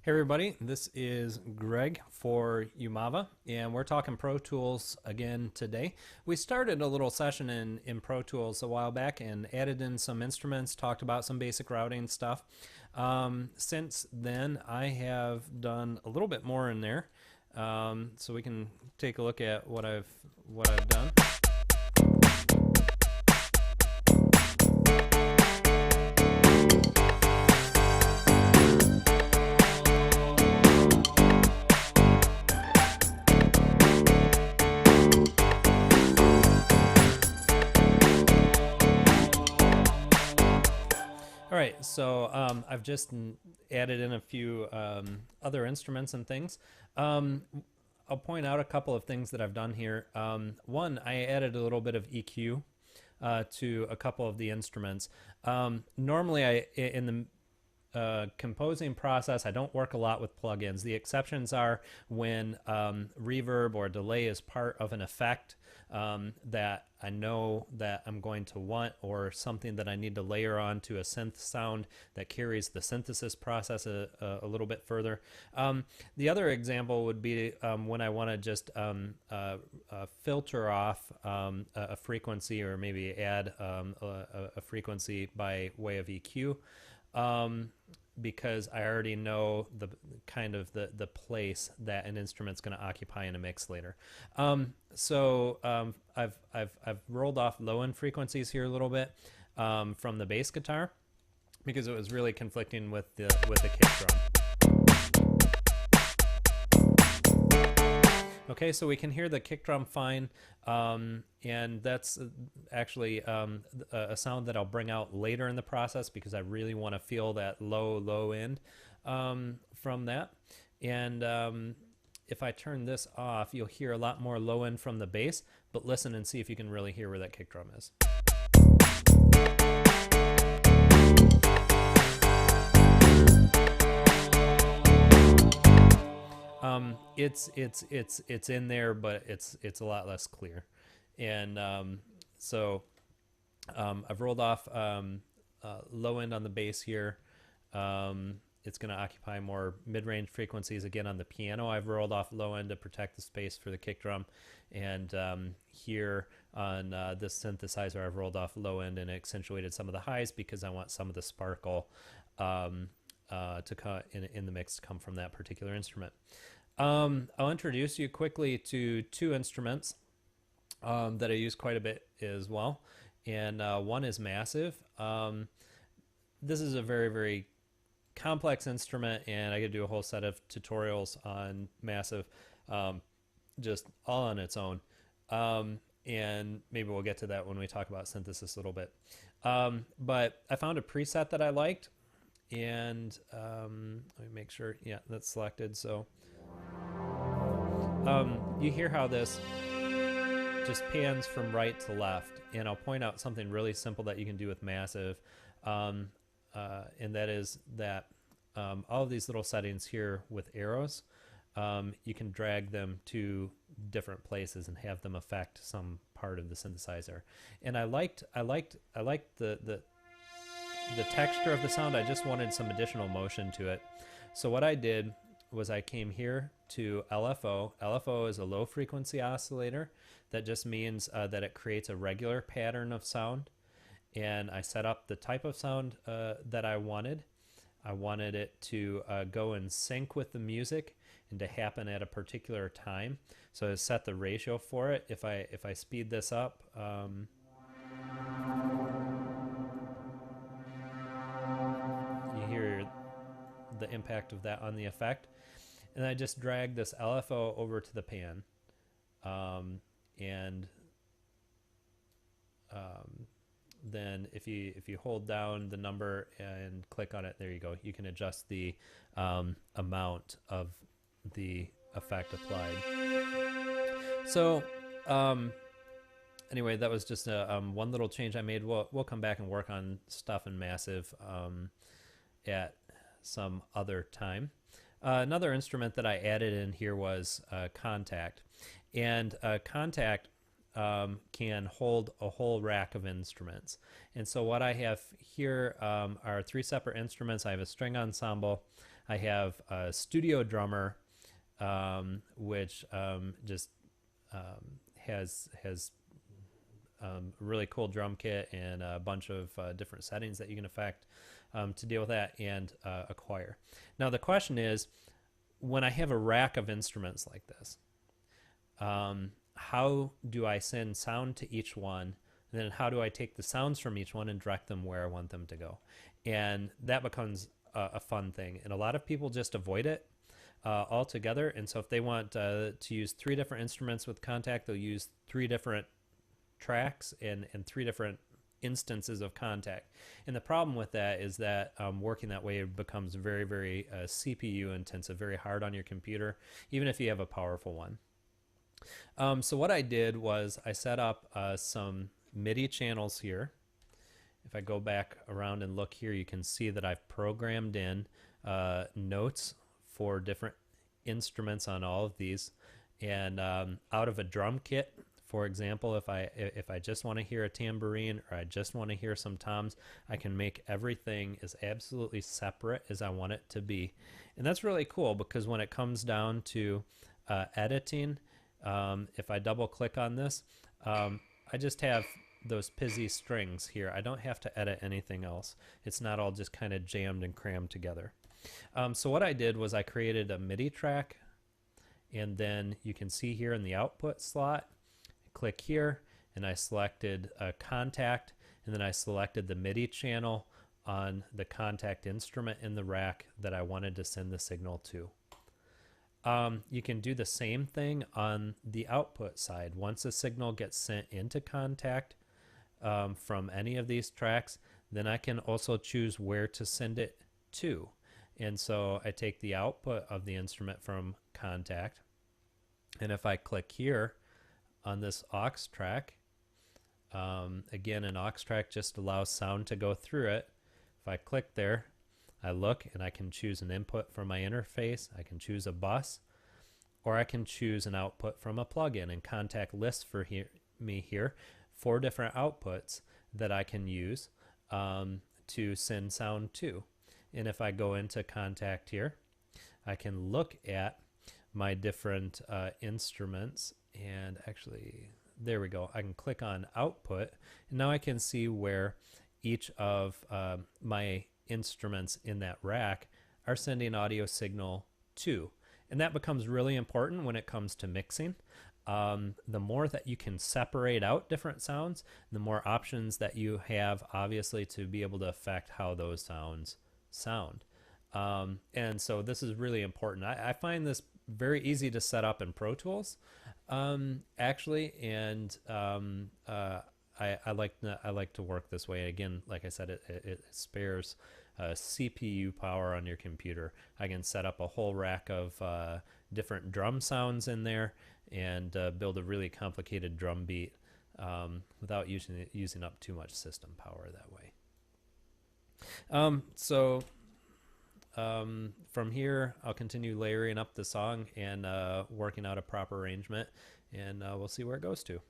Hey everybody, this is Greg for Umava, and we're talking Pro Tools again today. We started a little session in Pro Tools a while back and added in some instruments, talked about some basic routing stuff. Since then, I have done a little bit more in there, so we can take a look at what I've done. All right, so I've just added in a few other instruments and things. I'll point out a couple of things that I've done here. One, I added a little bit of EQ to a couple of the instruments. Normally, in the composing process, I don't work a lot with plugins. The exceptions are when reverb or delay is part of an effect that I know that I'm going to want, or something that I need to layer on to a synth sound that carries the synthesis process a little bit further. The other example would be when I want to just filter off a frequency, or maybe add a frequency by way of EQ. Because I already know the kind of the place that an instrument's going to occupy in a mix later. So I've rolled off low end frequencies here a little bit from the bass guitar, because it was really conflicting with the kick drum. Okay, so we can hear the kick drum fine, and that's actually a sound that I'll bring out later in the process, because I really want to feel that low end from that. And if I turn this off, you'll hear a lot more low end from the bass, but listen and see if you can really hear where that kick drum is. It's in there, but it's a lot less clear. And so I've rolled off low end on the bass here. It's going to occupy more mid-range frequencies. Again, on the piano, I've rolled off low end to protect the space for the kick drum. And here on this synthesizer, I've rolled off low end and accentuated some of the highs, because I want some of the sparkle to come in the mix to come from that particular instrument. I'll introduce you quickly to two instruments that I use quite a bit as well. And one is Massive. This is a very, very complex instrument, and I could do a whole set of tutorials on Massive, just all on its own. And maybe we'll get to that when we talk about synthesis a little bit. But I found a preset that I liked, and let me make sure, yeah, that's selected. So you hear how this just pans from right to left, and I'll point out something really simple that you can do with Massive, and that is that all of these little settings here with arrows, you can drag them to different places and have them affect some part of the synthesizer. And I liked the texture of the sound. I just wanted some additional motion to it. So what I did was I came here to LFO. LFO is a low frequency oscillator. That just means that it creates a regular pattern of sound. And I set up the type of sound that I wanted. I wanted it to go in sync with the music and to happen at a particular time. So I set the ratio for it. If I speed this up, you hear the impact of that on the effect. And I just drag this LFO over to the pan, and then if you hold down the number and click on it, there you go. You can adjust the amount of the effect applied. So anyway, that was just one little change I made. We'll come back and work on stuff in Massive at some other time. Another instrument that I added in here was Kontakt. And Kontakt can hold a whole rack of instruments. And so what I have here are three separate instruments. I have a string ensemble, I have a studio drummer, which just has really cool drum kit and a bunch of different settings that you can affect to deal with that, and a choir. Now the question is, when I have a rack of instruments like this, how do I send sound to each one? And then how do I take the sounds from each one and direct them where I want them to go? And that becomes a fun thing. And a lot of people just avoid it altogether. And so if they want to use 3 different instruments with Kontakt, they'll use 3 different tracks and 3 different instances of Kontakt. And the problem with that is that working that way becomes very, very CPU intensive, very hard on your computer, even if you have a powerful one. So what I did was I set up some MIDI channels here. If I go back around and look here, you can see that I've programmed in notes for different instruments on all of these. And out of a drum kit, for example, if I just want to hear a tambourine or I just want to hear some toms, I can make everything as absolutely separate as I want it to be. And that's really cool, because when it comes down to editing, if I double click on this, I just have those pizzy strings here. I don't have to edit anything else. It's not all just kind of jammed and crammed together. So what I did was I created a MIDI track, and then you can see here in the output slot, click here, and I selected a Kontakt, and then I selected the MIDI channel on the Kontakt instrument in the rack that I wanted to send the signal to. You can do the same thing on the output side. Once a signal gets sent into Kontakt from any of these tracks, then I can also choose where to send it to. And so I take the output of the instrument from Kontakt, and if I click here on this aux track, again, an aux track just allows sound to go through it. If I click there, I look and I can choose an input from my interface, I can choose a bus, or I can choose an output from a plugin, and Kontakt lists for me here 4 different outputs that I can use to send sound to. And if I go into Kontakt here, I can look at my different instruments, and actually, there we go. I can click on output, and now I can see where each of my instruments in that rack are sending audio signal to. And that becomes really important when it comes to mixing. The more that you can separate out different sounds, the more options that you have, obviously, to be able to affect how those sounds sound. And so this is really important. I find this very easy to set up in ProTools, actually, and I like to work this way. Again, like I said, it spares CPU power on your computer. I can set up a whole rack of different drum sounds in there and build a really complicated drum beat without using up too much system power that way. From here, I'll continue layering up the song and working out a proper arrangement, and we'll see where it goes to.